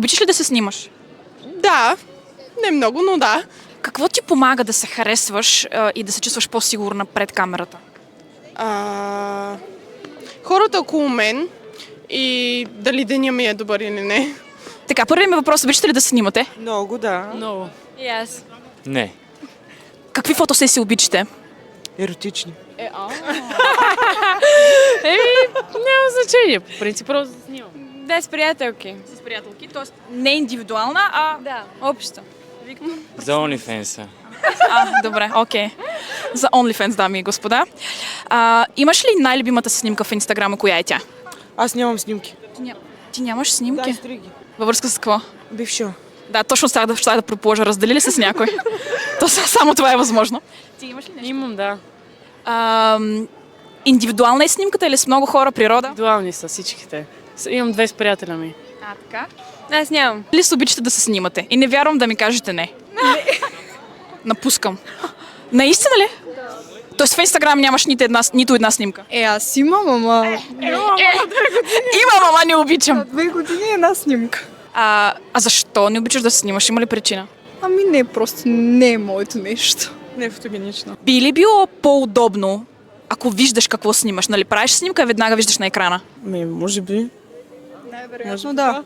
Обичаш ли да се снимаш? Да, не много, но да. Какво ти помага да се харесваш и да се чувстваш по-сигурна пред камерата? Хората около мен и дали деня ми е добър или не. Така, първият ми въпрос, обичате ли да се снимате? Много, да. Много. И аз. Не. Какви фотосесии обичате? Еротични. Няма значение. По принцип просто да снимам. Да, с приятелки. С приятелки, т.е. не индивидуална, а... Да, общо. За OnlyFans. Добре, окей. За OnlyFans, дами и господа. Имаш ли най-любимата си снимка в Инстаграма, коя е тя? Аз нямам снимки. Ти нямаш снимки? Да, стриги. Във връзка с какво? Бивша. Да, точно щях да предположа. Раздели ли се с някой? То само това е възможно. Ти имаш ли нещо? Имам, да. Индивидуална е снимката или с много хора, природа? Дуални са всичките. Имам 2 с приятеля ми. Така. Аз нямам. Ли се обичате да се снимате? И не вярвам да ми кажете не. Напускам. Наистина ли? Тоест в Инстаграм нямаш нито една снимка? Аз имам, ама Имам, ама не обичам. 2 години една снимка. А защо не обичаш да се снимаш? Има ли причина? Ами не, просто не е моето нещо. Не е фотогенично. Би ли било по-удобно, ако виждаш какво снимаш? Нали правиш снимка и веднага виждаш на екрана? Може би. Най-вероятно да.